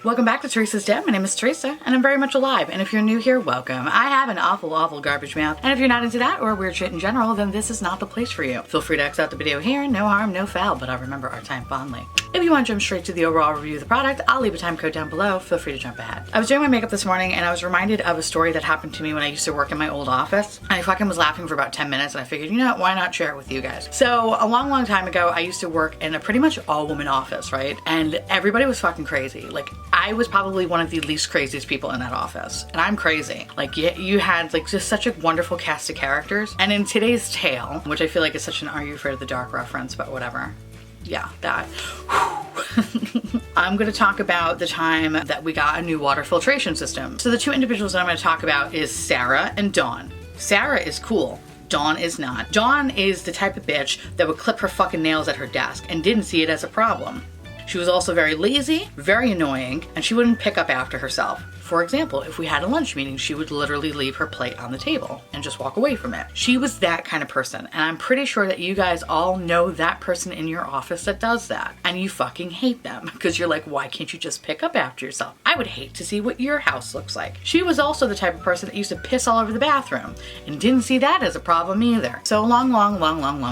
Welcome back to Theresa.is.Dead. My name is Theresa, and I'm very much alive. And if you're new here, welcome. I have an awful garbage mouth. And if you're not into that or weird shit in general, then this is not the place for you. Feel free to X out the video here. No harm, no foul, but I'll remember our time fondly. If you want to jump straight to the overall review of the product, I'll leave a time code down below. Feel free to jump ahead. I was doing my makeup this morning and I was reminded of a story that happened to me when I used to work in my old office. I fucking was laughing for about 10 minutes and I figured, you know what, why not share it with you guys? So a long time ago, I used to work in a pretty much all-woman office, right? And everybody was fucking crazy. Like, I was probably one of the least craziest people in that office. And I'm crazy. Like, you had like just such a wonderful cast of characters. And in today's tale, which I feel like is such an Are You Afraid of the Dark reference, but whatever. Yeah, that. I'm going to talk about the time that we got a new water filtration system. So the two individuals that I'm going to talk about is Sarah and Dawn. Sarah is cool. Dawn is not. Dawn is the type of bitch that would clip her fucking nails at her desk and didn't see it as a problem. She was also very lazy, very annoying, and she wouldn't pick up after herself. For example, if we had a lunch meeting, she would literally leave her plate on the table and just walk away from it. She was that kind of person, and I'm pretty sure that you guys all know that person in your office that does that, and you fucking hate them because you're like, why can't you just pick up after yourself? I would hate to see what your house looks like. She was also the type of person that used to piss all over the bathroom and didn't see that as a problem either. So a long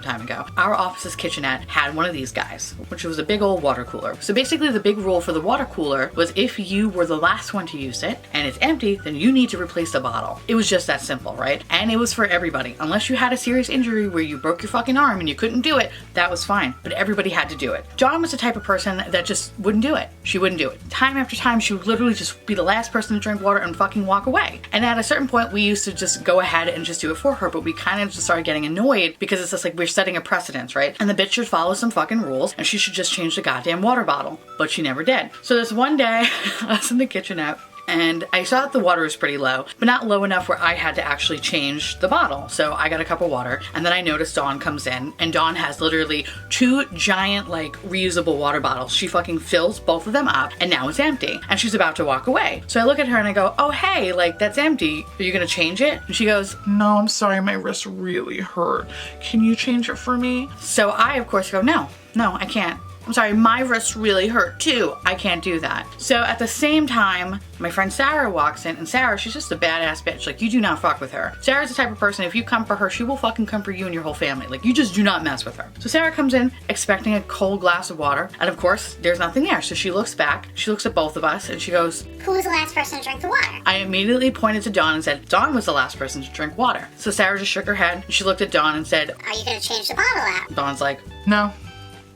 time ago, our office's kitchenette had one of these guys, which was a big old water cooler. So basically the big rule for the water cooler was if you were the last one to use it and it's empty, then you need to replace the bottle. It was just that simple, right? And it was for everybody. Unless you had a serious injury where you broke your fucking arm and you couldn't do it, that was fine. But everybody had to do it. Dawn was the type of person that just wouldn't do it. She wouldn't do it. Time after time, she would literally just be the last person to drink water and fucking walk away. And at a certain point, we used to just go ahead and just do it for her, but we kind of just started getting annoyed because it's just like we're setting a precedence, right? And the bitch should follow some fucking rules and she should just change the goddamn water bottle. But she never did. So this one day, I was in the kitchenette and I saw that the water was pretty low, but not low enough where I had to actually change the bottle. So I got a cup of water and then I noticed Dawn comes in and Dawn has literally two giant like reusable water bottles. She fucking fills both of them up and now it's empty and she's about to walk away. So I look at her and I go, oh hey, like that's empty. Are you gonna change it? And she goes, no, I'm sorry, my wrist really hurt. Can you change it for me? So I of course go, no, I can't. I'm sorry, my wrist really hurt too. I can't do that. So at the same time, my friend Sarah walks in and Sarah, she's just a badass bitch. Like you do not fuck with her. Sarah's the type of person, if you come for her, she will fucking come for you and your whole family. Like you just do not mess with her. So Sarah comes in expecting a cold glass of water. And of course, there's nothing there. So she looks back, she looks at both of us and she goes, who was the last person to drink the water? I immediately pointed to Dawn and said, Dawn was the last person to drink water. So Sarah just shook her head. She looked at Dawn and said, are you gonna change the bottle out? Dawn's like, No,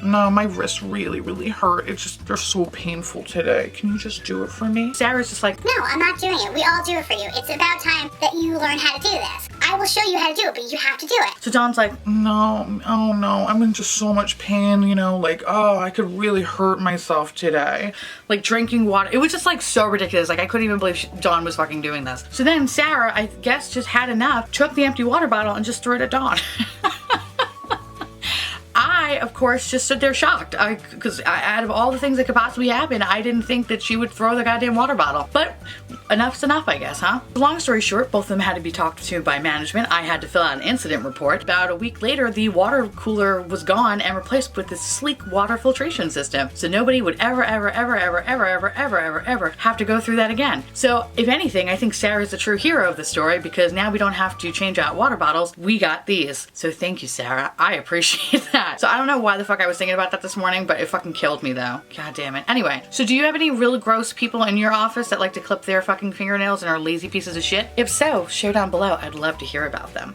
my wrists really hurt. It's just, they're so painful today. Can you just do it for me? Sarah's just like, no, I'm not doing it. We all do it for you. It's about time that you learn how to do this. I will show you how to do it, but you have to do it. So Dawn's like, no, oh no, I'm in just so much pain, you know, like, oh, I could really hurt myself today. Like drinking water. It was just like so ridiculous. Like I couldn't even believe Dawn was fucking doing this. So then Sarah, I guess, just had enough, took the empty water bottle and just threw it at Dawn. I, of course, just stood there shocked because out of all the things that could possibly happen, I didn't think that she would throw the goddamn water bottle. But enough's enough, I guess, huh? Long story short, both of them had to be talked to by management. I had to fill out an incident report. About a week later, the water cooler was gone and replaced with this sleek water filtration system. So nobody would ever have to go through that again. So if anything, I think Sarah's the true hero of the story because now we don't have to change out water bottles. We got these. So thank you, Sarah. I appreciate that. So I don't know why the fuck I was thinking about that this morning, but it fucking killed me though. God damn it. Anyway, so do you have any really gross people in your office that like to clip their fucking fingernails and are lazy pieces of shit? If so, share down below. I'd love to hear about them.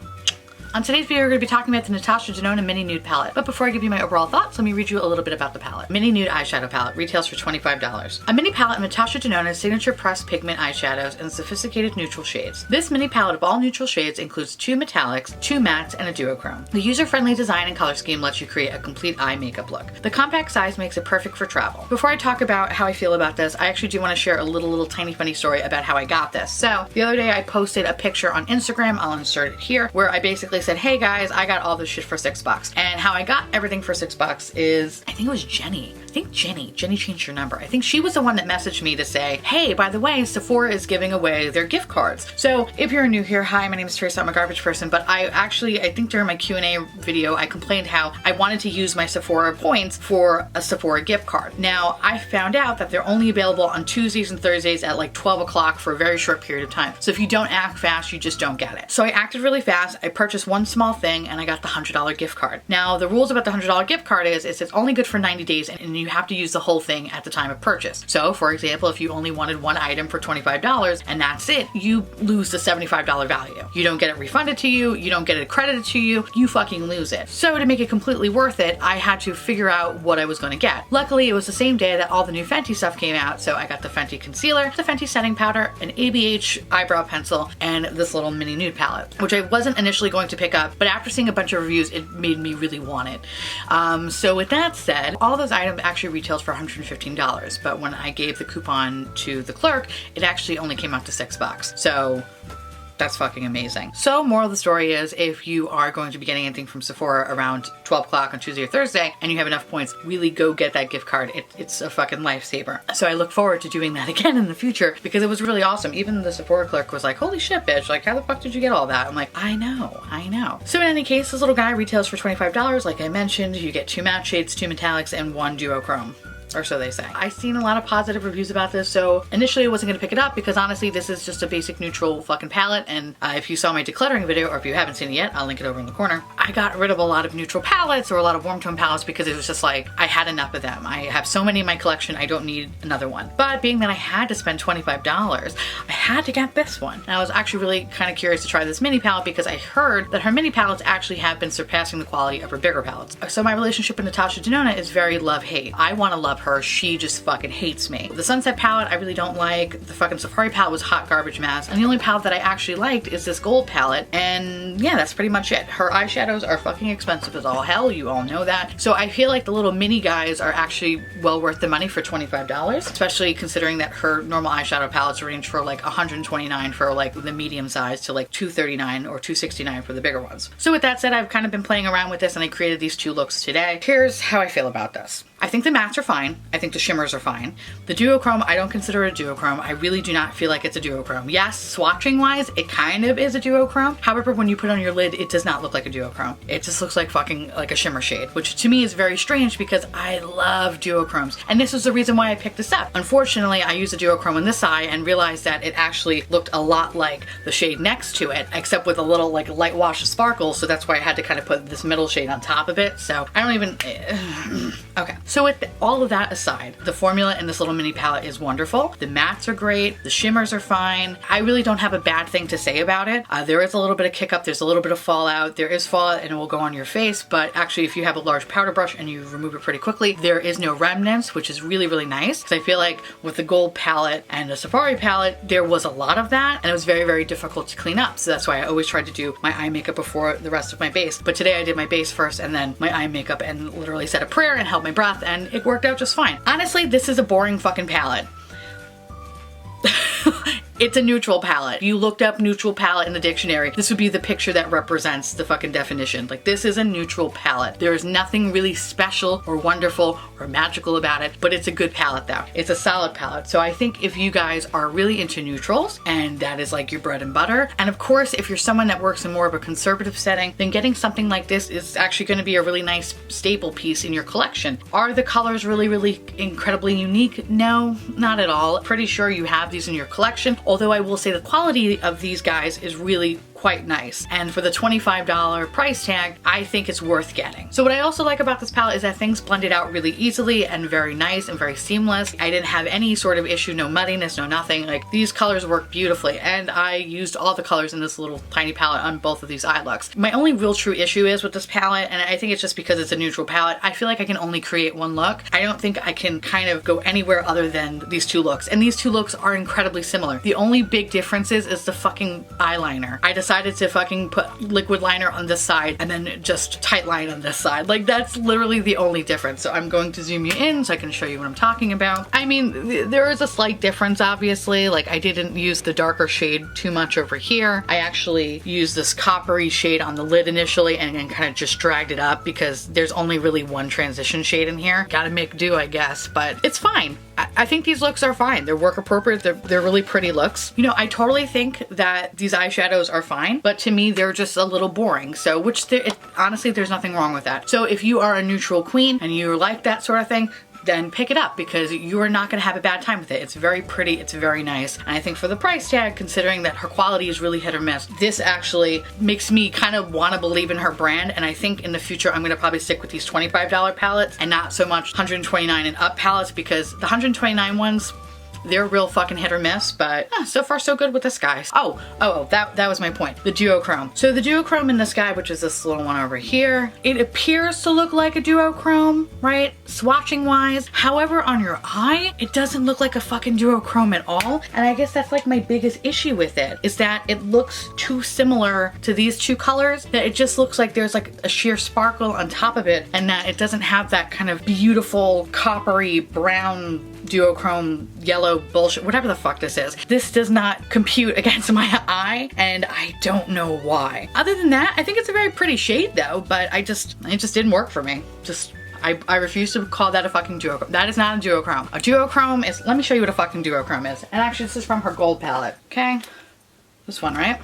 On today's video, we're going to be talking about the Natasha Denona Mini Nude palette. But before I give you my overall thoughts, let me read you a little bit about the palette. Mini Nude eyeshadow palette retails for $25. A mini palette of Natasha Denona's signature pressed pigment eyeshadows in sophisticated neutral shades. This mini palette of all neutral shades includes 2 metallics, 2 mattes, and a duochrome. The user-friendly design and color scheme lets you create a complete eye makeup look. The compact size makes it perfect for travel. Before I talk about how I feel about this, I actually do want to share a little tiny funny story about how I got this. So the other day I posted a picture on Instagram, I'll insert it here, where I basically said, hey guys, I got all this shit for $6. And how I got everything for $6 is, I think it was Jenny. Jenny changed her number. I think she was the one that messaged me to say, hey, by the way, Sephora is giving away their gift cards. So if you're new here, hi, my name is Theresa, I'm a garbage person, but I think during my Q&A video, I complained how I wanted to use my Sephora points for a Sephora gift card. Now, I found out that they're only available on Tuesdays and Thursdays at like 12 o'clock for a very short period of time. So if you don't act fast, you just don't get it. So I acted really fast. I purchased one small thing and I got the $100 gift card. Now, the rules about the $100 gift card is it's only good for 90 days and you have to use the whole thing at the time of purchase. So for example, if you only wanted one item for $25 and that's it, you lose the $75 value. You don't get it refunded to you, you don't get it credited to you, you fucking lose it. So to make it completely worth it, I had to figure out what I was going to get. Luckily, it was the same day that all the new Fenty stuff came out, so I got the Fenty concealer, the Fenty setting powder, an ABH eyebrow pencil, and this little mini nude palette, which I wasn't initially going to pick up, but after seeing a bunch of reviews, it made me really want it. So with that said, all those items actually retailed for $115, but when I gave the coupon to the clerk, it actually only came out to $6. So that's fucking amazing. So moral of the story is, if you are going to be getting anything from Sephora around 12 o'clock on Tuesday or Thursday and you have enough points, really go get that gift card. It's a fucking lifesaver. So I look forward to doing that again in the future because it was really awesome. Even the Sephora clerk was like, holy shit, bitch, like how the fuck did you get all that? I'm like, I know. So in any case, this little guy retails for $25. Like I mentioned, you get 2 matte shades, 2 metallics, and 1 duochrome. Or so they say. I've seen a lot of positive reviews about this, so initially I wasn't going to pick it up because honestly this is just a basic neutral fucking palette, and if you saw my decluttering video, or if you haven't seen it yet, I'll link it over in the corner. I got rid of a lot of neutral palettes or a lot of warm tone palettes because it was just like, I had enough of them. I have so many in my collection, I don't need another one. But being that I had to spend $25, I had to get this one. And I was actually really kind of curious to try this mini palette because I heard that her mini palettes actually have been surpassing the quality of her bigger palettes. So my relationship with Natasha Denona is very love-hate. I want to love her, she just fucking hates me. The Sunset palette I really don't like. The fucking Safari palette was hot garbage mess. And the only palette that I actually liked is this gold palette. And yeah, that's pretty much it. Her eyeshadows are fucking expensive as all hell. You all know that. So I feel like the little mini guys are actually well worth the money for $25, especially considering that her normal eyeshadow palettes range for like $129 for like the medium size to like $239 or $269 for the bigger ones. So with that said, I've kind of been playing around with this and I created these 2 looks today. Here's how I feel about this. I think the mattes are fine. I think the shimmers are fine. The duochrome, I don't consider it a duochrome. I really do not feel like it's a duochrome. Yes, swatching wise, it kind of is a duochrome. However, when you put it on your lid, it does not look like a duochrome. It just looks like fucking like a shimmer shade, which to me is very strange because I love duochromes. And this was the reason why I picked this up. Unfortunately, I used a duochrome on this eye and realized that it actually looked a lot like the shade next to it, except with a little like light wash of sparkle. So that's why I had to kind of put this middle shade on top of it. So I don't even, okay. So with all of that aside, the formula in this little mini palette is wonderful. The mattes are great. The shimmers are fine. I really don't have a bad thing to say about it. There is a little bit of kick up. There's a little bit of fallout. There is fallout and it will go on your face. But actually, if you have a large powder brush and you remove it pretty quickly, there is no remnants, which is really, really nice. Because I feel like with the gold palette and the Safari palette, there was a lot of that and it was very, very difficult to clean up. So that's why I always tried to do my eye makeup before the rest of my base. But today I did my base first and then my eye makeup and literally said a prayer and held my breath and it worked out just fine. Honestly, this is a boring fucking palette. It's a neutral palette. If you looked up neutral palette in the dictionary, this would be the picture that represents the fucking definition. Like, this is a neutral palette. There is nothing really special or wonderful or magical about it, but it's a good palette though. It's a solid palette. So I think if you guys are really into neutrals and that is like your bread and butter, and of course, if you're someone that works in more of a conservative setting, then getting something like this is actually going to be a really nice staple piece in your collection. Are the colors really, really incredibly unique? No, not at all. Pretty sure you have these in your collection. Although I will say the quality of these guys is really quite nice. And for the $25 price tag, I think it's worth getting. So what I also like about this palette is that things blended out really easily and very nice and very seamless. I didn't have any sort of issue, no muddiness, no nothing. Like, these colors work beautifully. And I used all the colors in this little tiny palette on both of these eye looks. My only real true issue is with this palette, and I think it's just because it's a neutral palette, I feel like I can only create one look. I don't think I can kind of go anywhere other than these 2 looks. And these 2 looks are incredibly similar. The only big difference is the fucking eyeliner. I decided decided to fucking put liquid liner on this side and then just tight line on this side. Like, that's literally the only difference. So I'm going to zoom you in so I can show you what I'm talking about. I mean, there is a slight difference, obviously. Like, I didn't use the darker shade too much over here. I actually used this coppery shade on the lid initially and then kind of just dragged it up because there's only really one transition shade in here. Gotta make do, I guess, but it's fine. I think these looks are fine. They're work appropriate. They're really pretty looks. You know, I totally think that these eyeshadows are fine, but to me, they're just a little boring. So, honestly, there's nothing wrong with that. So if you are a neutral queen and you like that sort of thing, then pick it up because you are not going to have a bad time with it. It's very pretty, it's very nice. And I think for the price tag, considering that her quality is really hit or miss, this actually makes me kind of want to believe in her brand. And I think in the future, I'm going to probably stick with these $25 palettes and not so much $129 and up palettes, because the $129 ones, they're real fucking hit or miss, but so far so good with this guy. That was my point. The duochrome. So the duochrome in this guy, which is this little one over here, it appears to look like a duochrome, right? Swatching wise. However, on your eye, it doesn't look like a fucking duochrome at all. And I guess that's like my biggest issue with it, is that it looks too similar to these two colors, that it just looks like there's like a sheer sparkle on top of it, and that it doesn't have that kind of beautiful coppery brown duochrome yellow bullshit, whatever the fuck this is. This does not compute against my eye, and I don't know why. Other than that, I think it's a very pretty shade though, but it just didn't work for me. I refuse to call that a fucking duochrome. That is not a duochrome. A duochrome is, let me show you what a fucking duochrome is. And actually this is from her gold palette, okay? This one, right?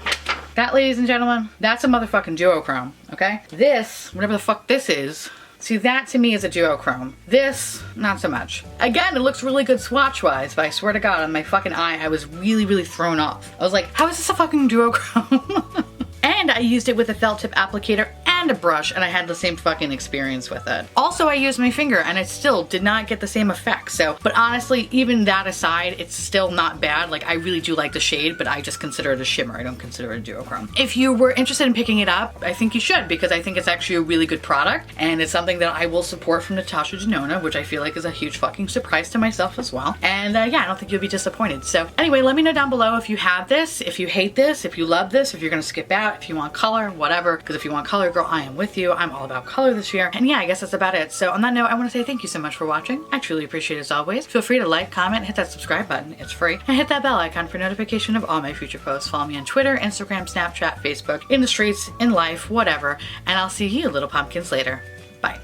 That, ladies and gentlemen, that's a motherfucking duochrome, okay? This, whatever the fuck this is, see, that to me is a duochrome. This, not so much. Again, it looks really good swatch-wise, but I swear to God, on my fucking eye, I was really, really thrown off. I was like, how is this a fucking duochrome? And I used it with a felt tip applicator and a brush, and I had the same fucking experience with it. Also, I used my finger and it still did not get the same effect. So, but honestly, even that aside, it's still not bad. Like, I really do like the shade, but I just consider it a shimmer. I don't consider it a duochrome. If you were interested in picking it up, I think you should, because I think it's actually a really good product, and it's something that I will support from Natasha Denona, which I feel like is a huge fucking surprise to myself as well. And yeah, I don't think you'll be disappointed. So anyway, let me know down below if you have this, if you hate this, if you love this, if you're gonna skip out, if you want color, whatever, because if you want color, girl, I am with you. I'm all about color this year. And yeah, I guess that's about it. So on that note, I want to say thank you so much for watching. I truly appreciate it as always. Feel free to like, comment, hit that subscribe button. It's free. And hit that bell icon for notification of all my future posts. Follow me on Twitter, Instagram, Snapchat, Facebook, in the streets, in life, whatever. And I'll see you little pumpkins later. Bye.